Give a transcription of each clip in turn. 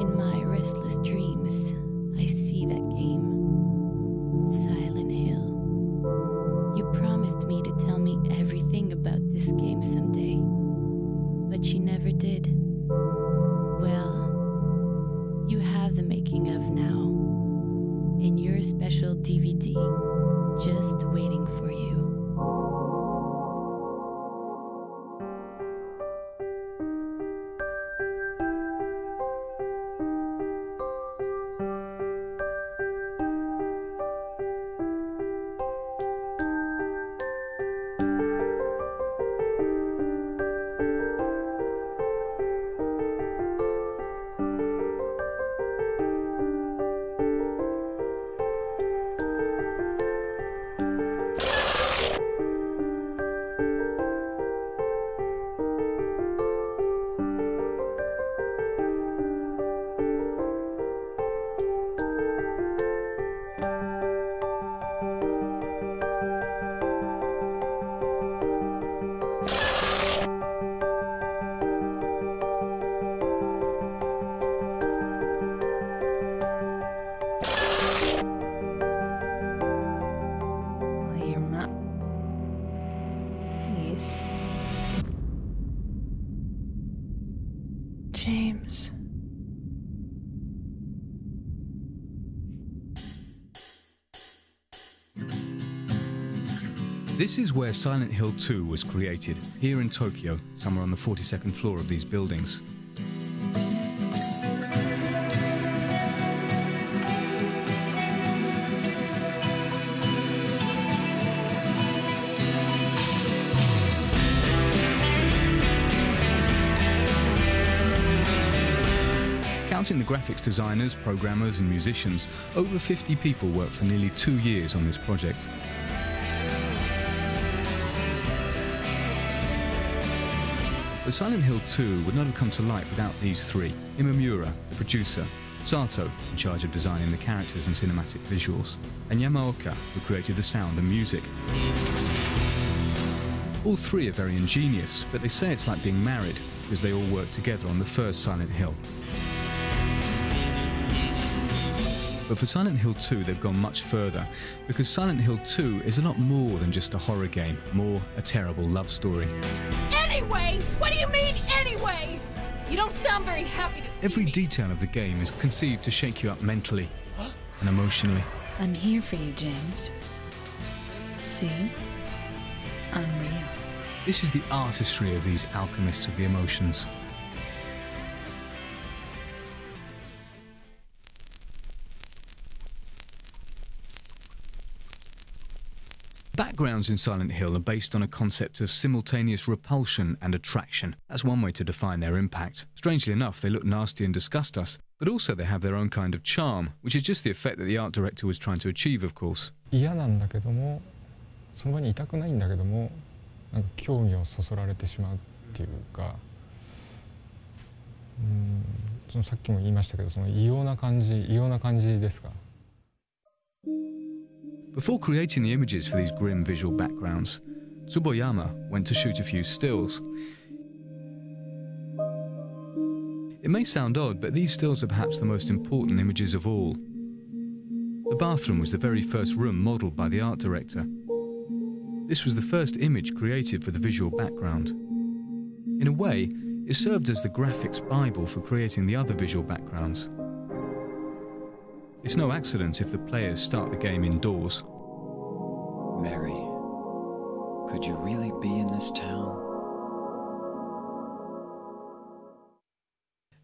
In my restless dreams, I see that game, Silent Hill. You promised me to tell me everything about this game someday, but you never did. Well, you have the making of now, in your special DVD, just waiting for you. James. This is where Silent Hill 2 was created, here in Tokyo, somewhere on the 42nd floor of these buildings. Counting the graphics designers, programmers and musicians, over 50 people worked for nearly 2 years on this project. But Silent Hill 2 would not have come to light without these three: Imamura, the producer, Sato, in charge of designing the characters and cinematic visuals, and Yamaoka, who created the sound and music. All three are very ingenious, but they say it's like being married, because they all worked together on the first Silent Hill. But for Silent Hill 2, they've gone much further, because Silent Hill 2 is a lot more than just a horror game, more a terrible love story. Anyway? What do you mean, anyway? You don't sound very happy to see Every me. detail of the game is conceived to shake you up mentally and emotionally. I'm here for you, James. See? I'm real. This is the artistry of these alchemists of the emotions. Backgrounds in Silent Hill are based on a concept of simultaneous repulsion and attraction. That's one way to define their impact. Strangely enough, they look nasty and disgust us, but also they have their own kind of charm, which is just the effect that the art director was trying to achieve, of course. 嫌なんだけども、その場にいたくないんだけども、なんか興味をそそられてしまうっていうか、そのさっきも言いましたけど、その異様な感じですか。Before creating the images for these grim visual backgrounds, Tsuboyama went to shoot a few stills. It may sound odd, but these stills are perhaps the most important images of all. The bathroom was the very first room modelled by the art director. This was the first image created for the visual background. In a way, it served as the graphics Bible for creating the other visual backgrounds. It's no accident if the players start the game indoors. Mary, could you really be in this town?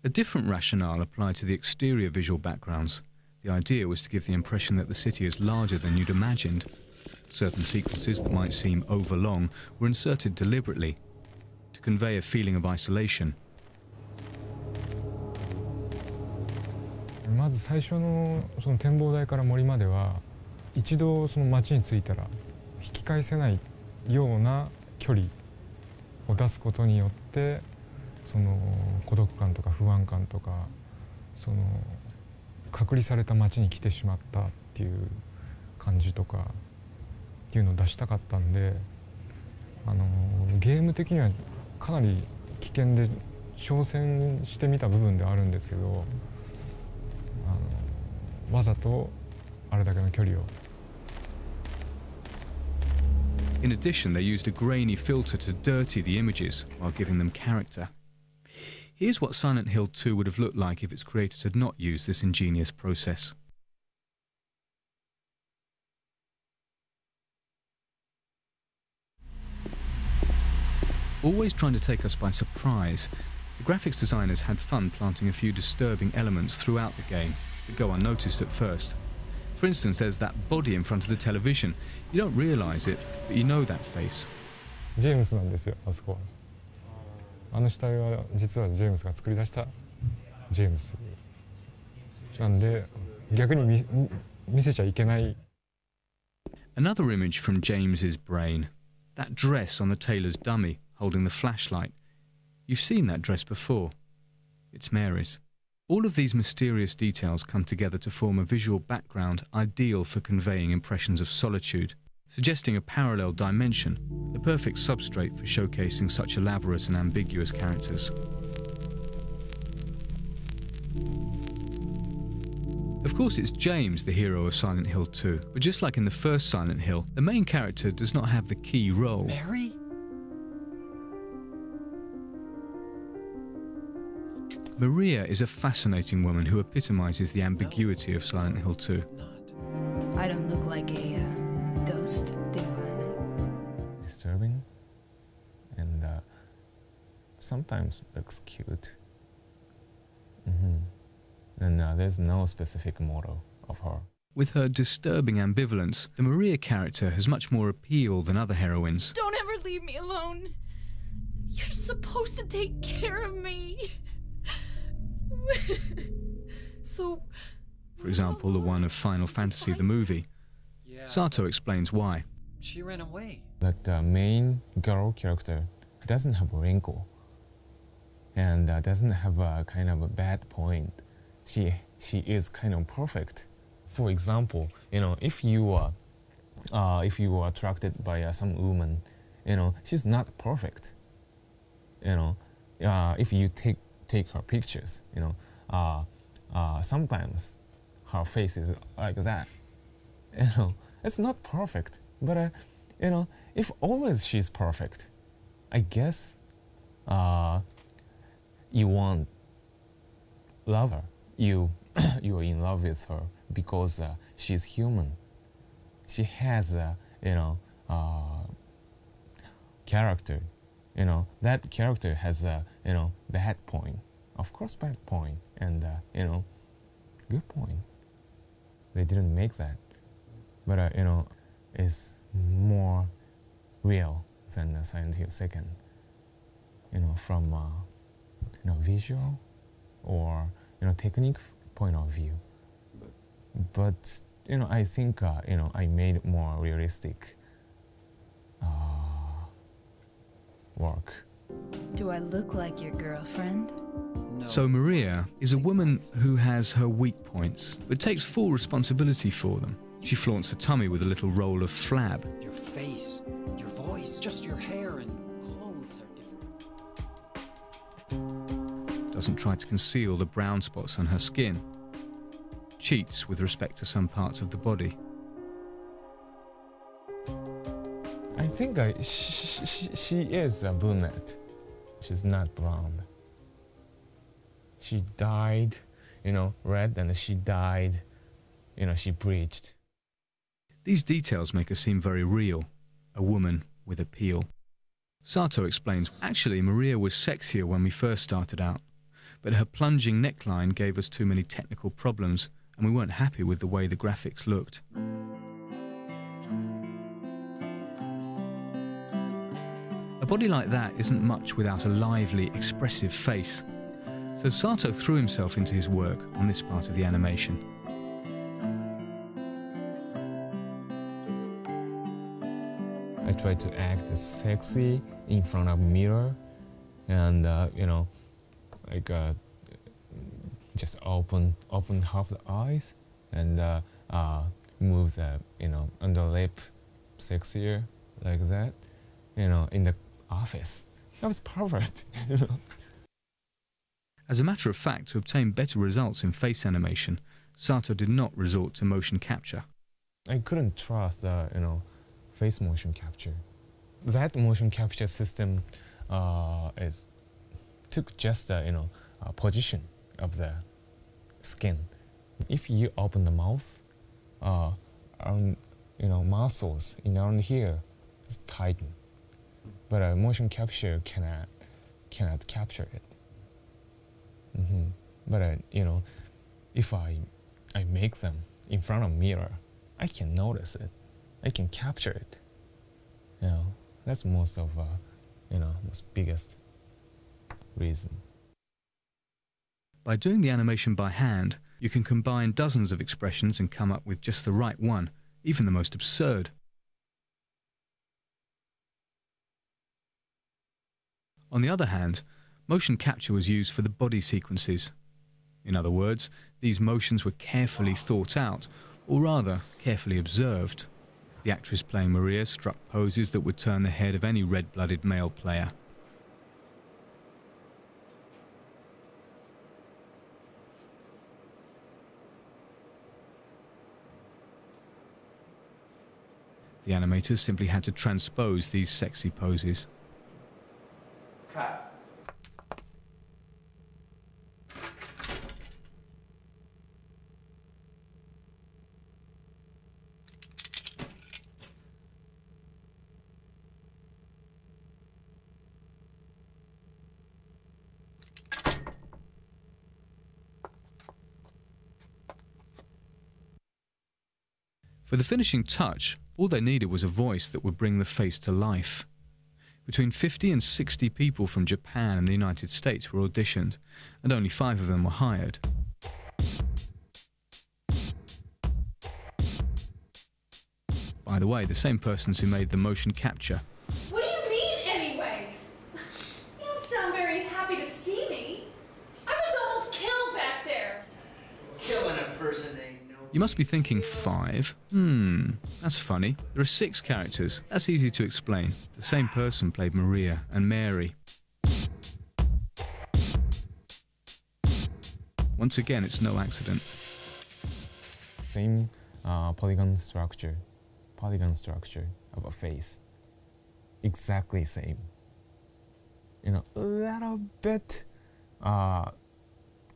A different rationale applied to the exterior visual backgrounds. The idea was to give the impression that the city is larger than you'd imagined. Certain sequences that might seem overlong were inserted deliberately to convey a feeling of isolation. まず最初のその展望台から森までは一度その街に着いたら引き返せないような距離を出すことによってその孤独感とか不安感とかその隔離された街に来てしまったっていう感じとかっていうのを出したかったんでゲーム的にはかなり危険で挑戦してみた部分ではあるんですけど、わざとあれだけの距離を。 In addition, they used a grainy filter to dirty the images while giving them character. Here's what Silent Hill 2 would have looked like if its creators had not used this ingenious process. Always trying to take us by surprise, the graphics designers had fun planting a few disturbing elements throughout the game that go unnoticed at first. For instance, there's that body in front of the television. You don't realise it, but you know that face. ジェームスなんですよ、あそこは。あの死体は実はジェームスが作り出したジェームスなんで、逆に見せちゃいけない。 Another image from James's brain. That dress on the tailor's dummy holding the flashlight. You've seen that dress before. It's Mary's. All of these mysterious details come together to form a visual background ideal for conveying impressions of solitude, suggesting a parallel dimension, the perfect substrate for showcasing such elaborate and ambiguous characters. Of course, it's James, the hero of Silent Hill 2, but just like in the first Silent Hill, the main character does not have the key role. Mary? Maria is a fascinating woman who epitomizes the ambiguity of Silent Hill 2. I don't look like a ghost, do I? Disturbing and sometimes looks cute. And there's no specific model of her. With her disturbing ambivalence, the Maria character has much more appeal than other heroines. Don't ever leave me alone. You're supposed to take care of me. So... For example, the one of Final Fantasy the movie. Yeah. Sato explains why. She ran away. But the main girl character doesn't have a wrinkle and doesn't have a kind of a bad point. She is kind of perfect. For example, if you are attracted by some woman, she's not perfect. If you take her pictures, sometimes her face is like that. It's not perfect, but if always she's perfect, I guess you want love her. You are in love with her because she's human. She has character. That character has a bad point. Of course, bad point, and good point. They didn't make that, but it's more real than Silent Hill 2nd. From visual or technique point of view. But I think I made more realistic work. Do I look like your girlfriend? No. So Maria is a woman who has her weak points, but takes full responsibility for them. She flaunts her tummy with a little roll of flab. Your face, your voice, just your hair and clothes are different. Doesn't try to conceal the brown spots on her skin. Cheats with respect to some parts of the body. I think she is a brunette. She's not blonde. She dyed, red, and she dyed, she bleached. These details make her seem very real, a woman with appeal. Sato explains, actually Maria was sexier when we first started out, but her plunging neckline gave us too many technical problems and we weren't happy with the way the graphics looked. A body like that isn't much without a lively, expressive face. So Sato threw himself into his work on this part of the animation. I tried to act sexy in front of a mirror and, just open half the eyes and move the, under lip sexier like that, in the office. That was perfect. As a matter of fact, to obtain better results in face animation, Sato did not resort to motion capture. I couldn't trust the face motion capture. That motion capture system took just the position of the skin. If you open the mouth, muscles around here is tightened, but a motion capture cannot capture it. But if I make them in front of mirror, I can notice it. I can capture it. That's most biggest reason. By doing the animation by hand, you can combine dozens of expressions and come up with just the right one, even the most absurd. On the other hand, motion capture was used for the body sequences. In other words, these motions were carefully thought out, or rather, carefully observed. The actress playing Maria struck poses that would turn the head of any red-blooded male player. The animators simply had to transpose these sexy poses. Cut. For the finishing touch, all they needed was a voice that would bring the face to life. Between 50 and 60 people from Japan and the United States were auditioned, and only 5 of them were hired. By the way, the same persons who made the motion capture. What do you mean, anyway? You don't sound very happy to see me. I was almost killed back there. Killing a person ain't no... You must be thinking 5? That's funny. There are 6 characters. That's easy to explain. The same person played Maria and Mary. Once again, it's no accident. Same polygon structure of a face. Exactly same. A little bit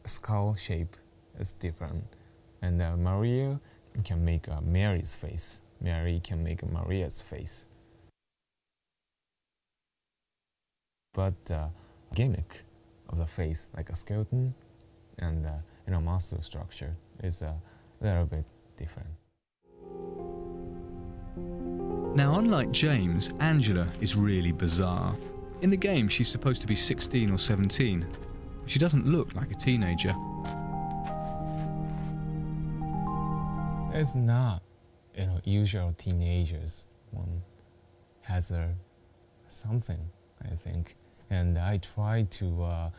skull shape is different. And Maria can make Mary's face. Mary can make Maria's face. But gimmick of the face, like a skeleton and muscle structure, is a little bit different. Now, unlike James, Angela is really bizarre. In the game, she's supposed to be 16 or 17. But she doesn't look like a teenager. It's not, usual teenagers. One has something, I think, and I try to,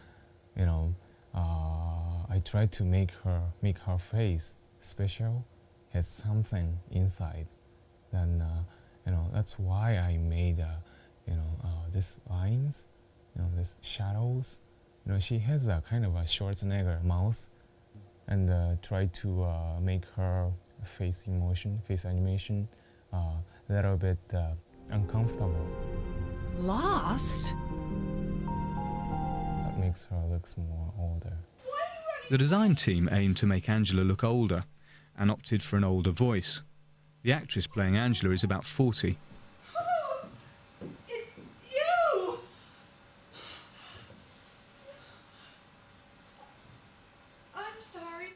make her face special, has something inside. Then, that's why I made, these lines, these shadows. She has a kind of a Schwarzenegger mouth, and try to make her face animation, a little bit uncomfortable. Lost? That makes her look more older. The design team aimed to make Angela look older and opted for an older voice. The actress playing Angela is about 40. It's you! I'm sorry.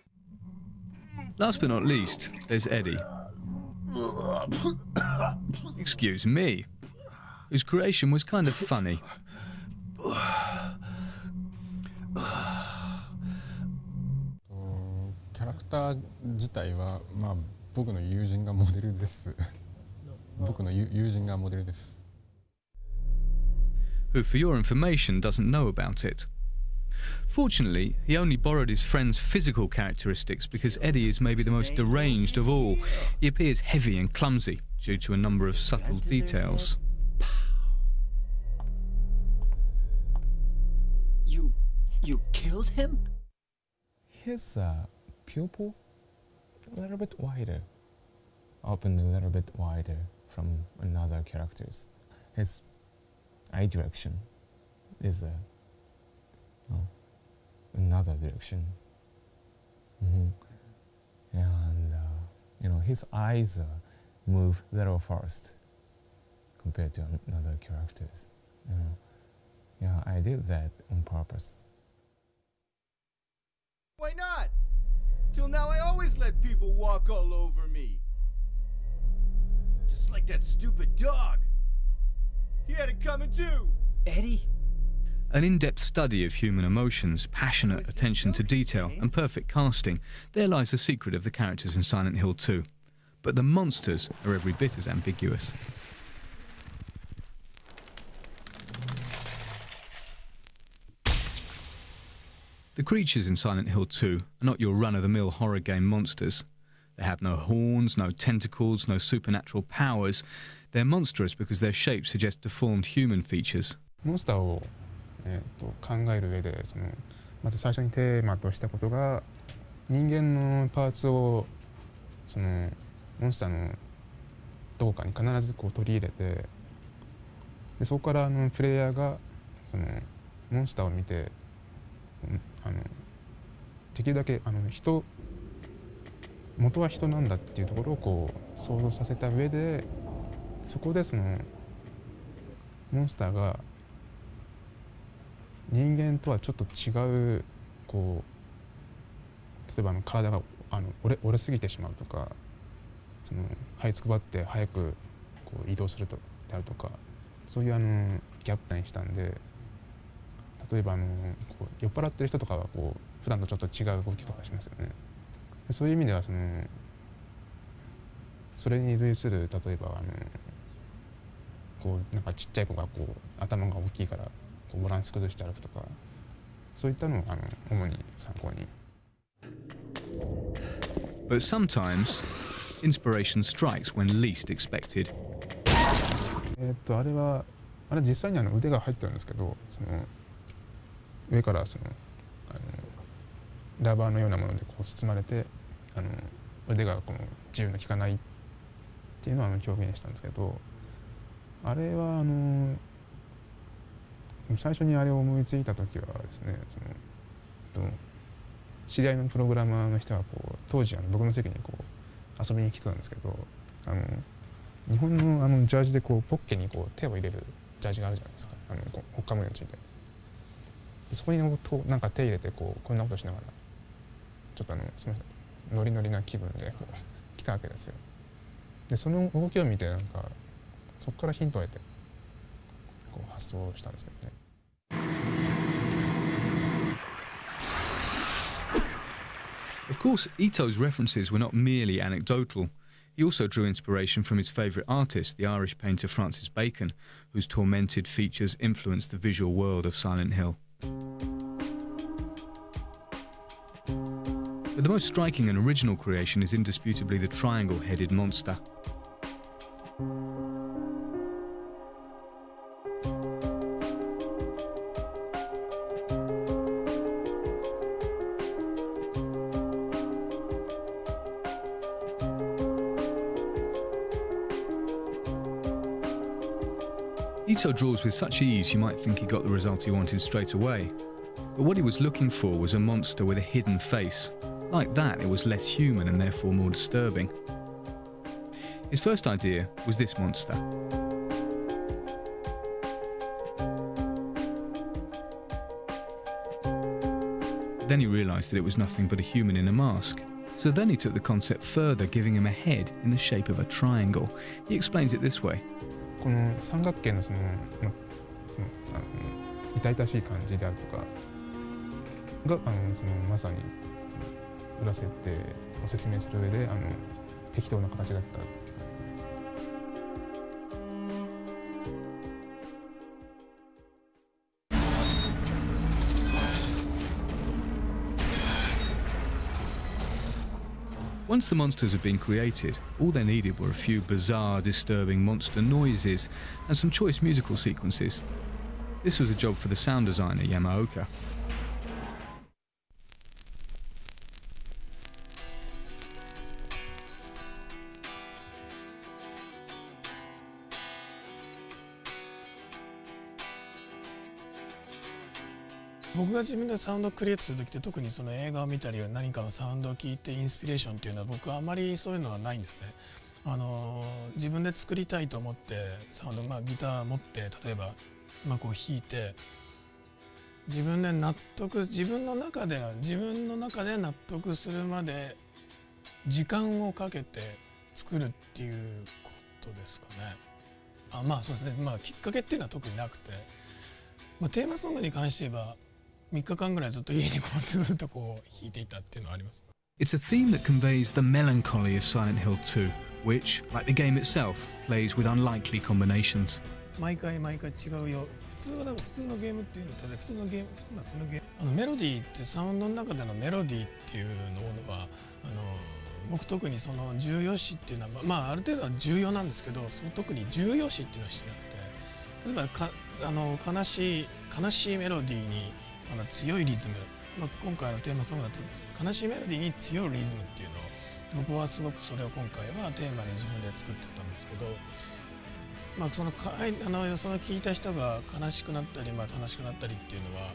Last but not least, there's Eddie. Excuse me. Whose creation was kind of funny. キャラクター自体は、僕の友人がモデルです。僕の友人がモデルです。 Who, for your information, doesn't know about it. Fortunately, he only borrowed his friend's physical characteristics because Eddie is maybe the most deranged of all. He appears heavy and clumsy due to a number of subtle details. You killed him? His pupil a little bit wider, opened a little bit wider from another characters. His eye direction is another direction. And his eyes move a little fast compared to other characters. Yeah, I did that on purpose. Why not? Till now I always let people walk all over me. Just like that stupid dog. He had it coming too. Eddie? An in-depth study of human emotions, passionate attention to detail and perfect casting, there lies the secret of the characters in Silent Hill 2. But the monsters are every bit as ambiguous. The creatures in Silent Hill 2 are not your run-of-the-mill horror game monsters. They have no horns, no tentacles, no supernatural powers. They're monstrous because their shapes suggest deformed human features. モンスターを、考える上でまず最初にテーマとしたことが人間のパーツをモンスターのどこかに必ず取り入れてでそこからプレイヤーがモンスターを見てできるだけ元は人なんだっていうところを想像させた上でそこでモンスターが人間とはちょっと違う例えば体が折れすぎてしまうとか這いつくばって早く移動するであるとかそういうギャップにしたんで例えば酔っ払ってる人とかは普段とちょっと違う動きとかしますよね。そういう意味ではそれに類する例えばなんかちっちゃい子が頭が大きいからバランス崩して歩くとかそういったのを主に参考に。But sometimes inspiration strikes when least expected. あれ実際に腕が入ってるんですけど上からラバーのようなもので包まれて腕が自由の利かないっていうのを表現したんですけどあれは最初にあれを思いついた時はですね知り合いのプログラマーの人が当時僕の席に遊びに来てたんですけど日本のジャージでポッケに手を入れるジャージがあるじゃないですかほっかむようについてるそこになんか手入れてこんなことしながらちょっとすみませんノリノリな気分で来たわけですよ。でその動きを見てなんかそこからヒントを得て発想したんですけどね。Of course, Ito's references were not merely anecdotal. He also drew inspiration from his favourite artist, the Irish painter Francis Bacon, whose tormented features influenced the visual world of Silent Hill. But the most striking and original creation is indisputably the triangle-headed monster. Ito draws with such ease you might think he got the result he wanted straight away. But what he was looking for was a monster with a hidden face. Like that, it was less human and therefore more disturbing. His first idea was this monster. Then he realised that it was nothing but a human in a mask. So then he took the concept further, giving him a head in the shape of a triangle. He explains it this way. この三角形の痛々しい感じであるとかがまさに裏設定を説明する上で適当な形だったっていう。Once the monsters had been created, all they needed were a few bizarre, disturbing monster noises and some choice musical sequences. This was a job for the sound designer Yamaoka.僕が自分でサウンドをクリエイトする時って特にその映画を見たり何かのサウンドを聞いてインスピレーションっていうのは僕はあまりそういうのはないんですね。自分で作りたいと思ってサウンド、ギター持って例えばこう弾いて自分の中で納得するまで時間をかけて作るっていうことですかね。そうですね。きっかけっていうのは特になくて、テーマソングに関して言えば3日間ぐらいずっと家にこもってずっとこう弾いていたっていうのはあります。It's a theme that conveys the melancholy of Silent Hill 2, which, like the game itself, plays with unlikely combinations. 毎回違うよ。普通のゲームっていうのと普通のゲームメロディーってサウンドの中でのメロディーっていうのは僕特にその重要視っていうのはある程度は重要なんですけど、特に重要視っていうのはしてなくて、例えば悲しいメロディーに強いリズム、今回のテーマソングだと悲しいメロディーに強いリズムっていうのを僕はすごくそれを今回はテーマに自分で作ってたんですけど、その聞いた人が悲しくなったり楽しくなったりっていうのは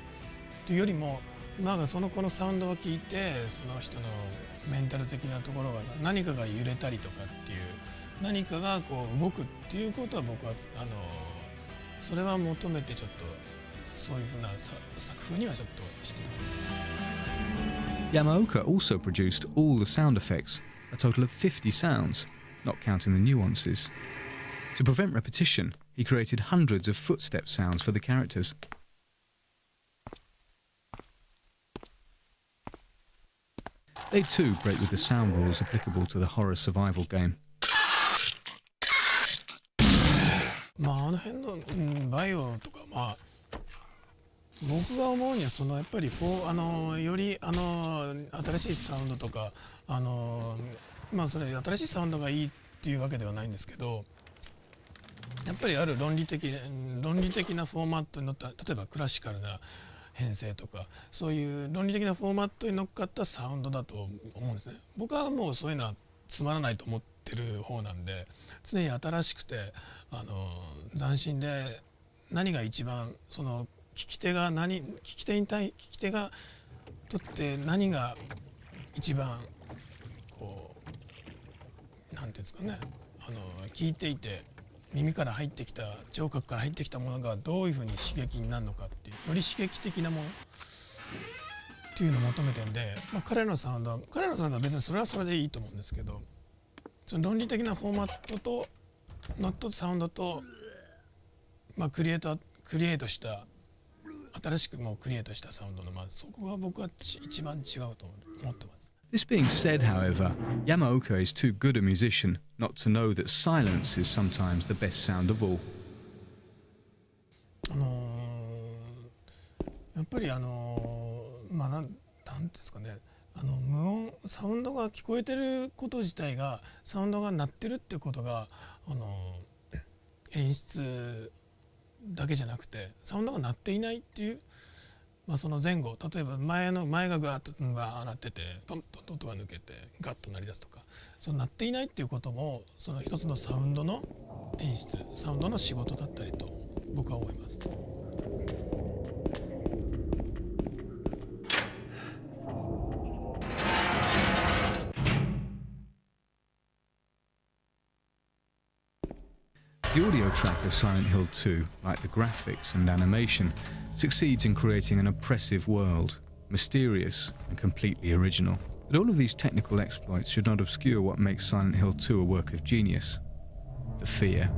というよりもその子のサウンドを聞いてその人のメンタル的なところが何かが揺れたりとかっていう何かがこう動くっていうことは僕はそれは求めてちょっとそういうふうな作風にはちょっとしています。Yamaoka also produced all the sound effects, a total of 50 sounds, not counting the nuances. To prevent repetition, he created hundreds of footstep sounds for the characters. They too break with the sound rules applicable to the horror survival game. あの辺の、バイオとか僕が思うにはやっぱりより新しいサウンドとかそれ新しいサウンドがいいっていうわけではないんですけど、やっぱりある論理的なフォーマットに乗った例えばクラシカルな編成とかそういう論理的なフォーマットに乗っかったサウンドだと思うんですね。僕はもうそういうのはつまらないと思ってる方なんで、常に新しくて斬新で何が一番その聞き手がとって何が一番こうなんていうんですかね、聞いていて耳から入ってきた聴覚から入ってきたものがどういうふうに刺激になるのかっていうより刺激的なものっていうのを求めてるんで、彼のサウンドは別にそれはそれでいいと思うんですけど、その論理的なフォーマットとノットサウンドと、クリエイトした新しくクリエイトしたサウンドのそこが僕は一番違うと思ってます。This being said, however, Yamaoka is too good a musician not to know that silence is sometimes the best sound of all. やっぱりなんですかね、無音サウンドが聞こえてること自体がサウンドが鳴ってるってことが演出だけじゃなくてサウンドが鳴っていないっていう、その前後例えば前がガーッと鳴っててポンと音が抜けてガッと鳴り出すとか、その鳴っていないっていうこともその一つのサウンドの演出サウンドの仕事だったりと僕は思います。The audio track of Silent Hill 2, like the graphics and animation, succeeds in creating an oppressive world, mysterious and completely original. But all of these technical exploits should not obscure what makes Silent Hill 2 a work of genius: the fear.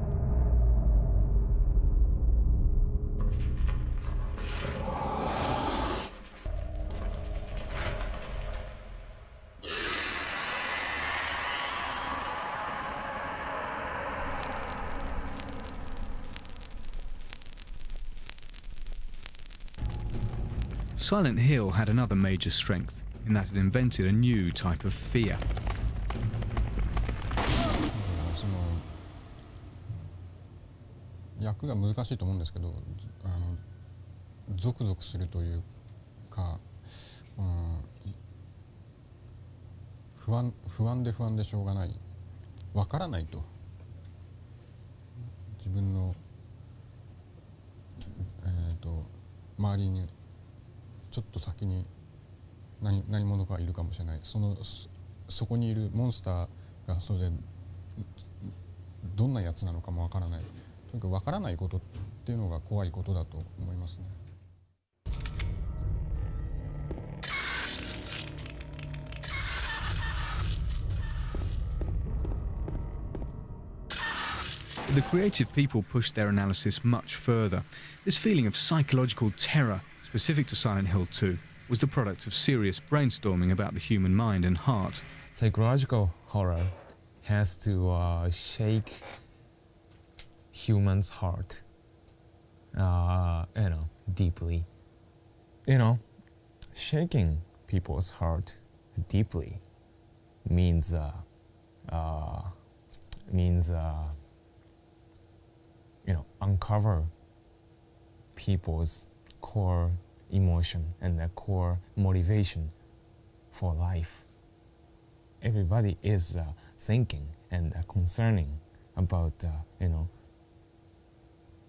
Silent Hill had another major strength in that it invented a new type of fear. 役が難しいと思うんですけど、ゾクゾクするというか、不安でしょうがない、わからないと、自分の、周りにちょっと先に何者かいるかもしれない、そこにいるモンスターがそれでどんなやつなのかもわからない、とにかくわからないことっていうのが怖いことだと思いますね。The creative people pushed their analysis much further. This feeling of psychological terror, specific to Silent Hill 2, was the product of serious brainstorming about the human mind and heart. Psychological horror has to shake humans' heart, deeply. Shaking people's heart deeply means uncover people's core emotion and their core motivation for life. Everybody is thinking and concerning about,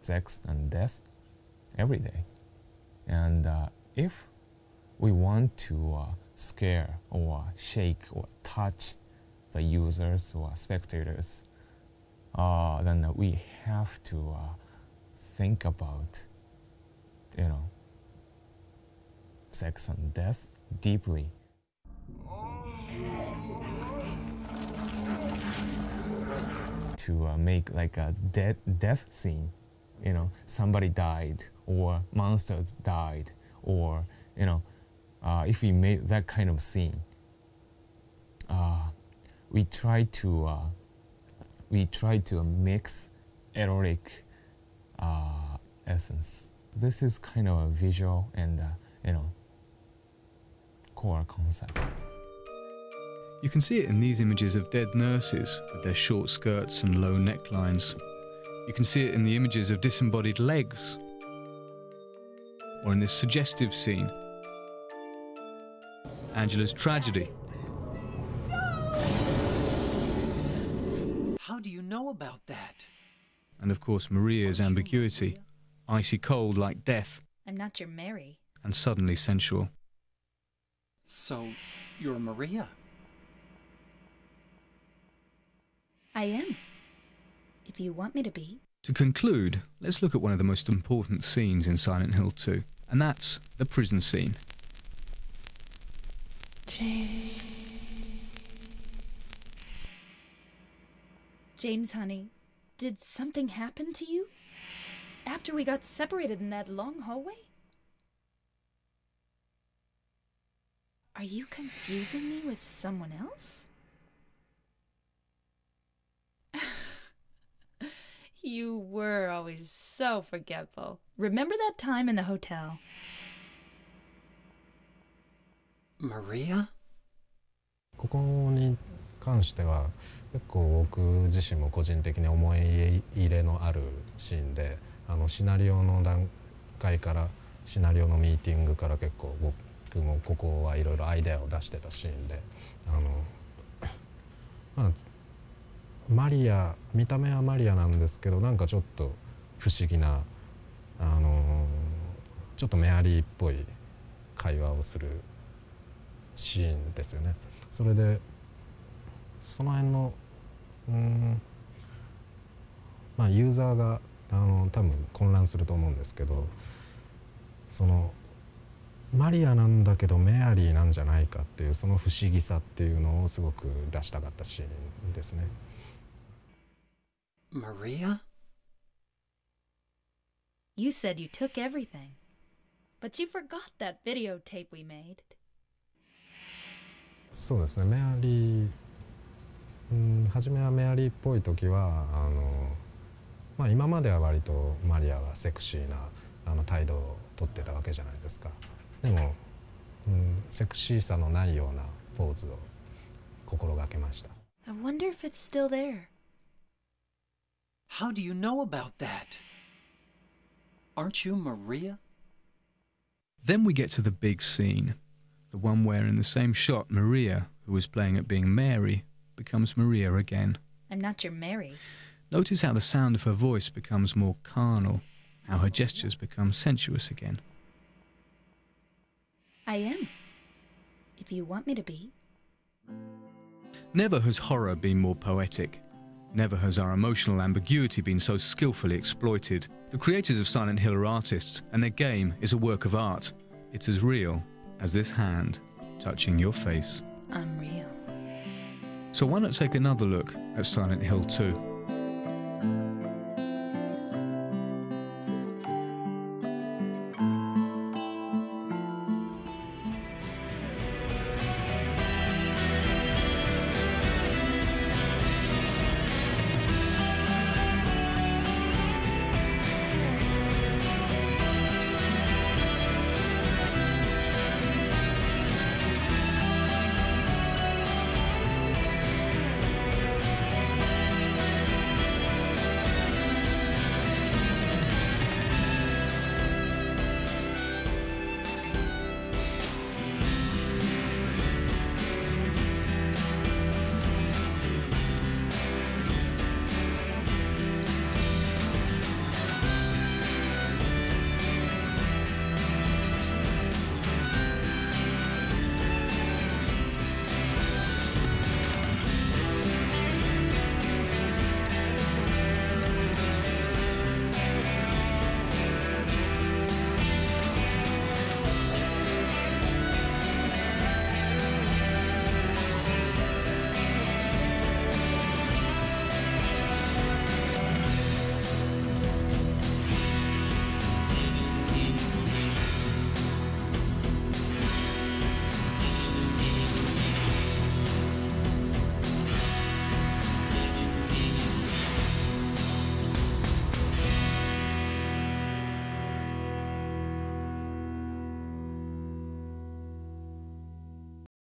sex and death every day. And if we want to scare or shake or touch the users or spectators, then we have to think about, sex and death deeply. To make like a death scene, somebody died or monsters died, or if we made that kind of scene, we try to mix erotic essence. This is kind of a visual and core concept. You can see it in these images of dead nurses with their short skirts and low necklines. You can see it in the images of disembodied legs, or in this suggestive scene, Angela's tragedy. How do you know about that? And of course Maria's ambiguity, icy cold like death, I'm not your Mary. and suddenly sensual. So, you're Maria? I am. If you want me to be. To conclude, let's look at one of the most important scenes in Silent Hill 2, and that's the prison scene. James, honey, did something happen to you? After we got separated in that long hallway? Are you confusing me with someone else? You were always so forgetful. Remember that time in the hotel? Maria? ここに関しては結構僕自身も個人的に思い入れのあるシーンで、シナリオの段階からシナリオのミーティングから結構僕もここはいろいろアイデアを出してたシーンで、マリア、見た目はマリアなんですけど、なんかちょっと不思議な、ちょっとメアリーっぽい会話をするシーンですよね。それでその辺のユーザーが多分混乱すると思うんですけど、そのマリアなんだけどメアリーなんじゃないかっていうその不思議さっていうのをすごく出したかったシーンですね。Maria? You said you took everything, but you forgot that videotape we made. そうですね、メアリー、初めはメアリーっぽい時は今までは割とマリアはセクシーな態度をとってたわけじゃないですか。でも、セクシーさのないようなポーズを心がけました。I wonder if it's still there. How do you know about that? Aren't you Maria? Then we get to the big scene, the one where in the same shot Maria, who was playing at being Mary, becomes Maria again. I'm not your Mary. Notice how the sound of her voice becomes more carnal, how her gestures become sensuous again. I am. If you want me to be. Never has horror been more poetic. Never has our emotional ambiguity been so skillfully exploited. The creators of Silent Hill are artists, and their game is a work of art. It's as real as this hand touching your face. I'm real. So why not take another look at Silent Hill 2?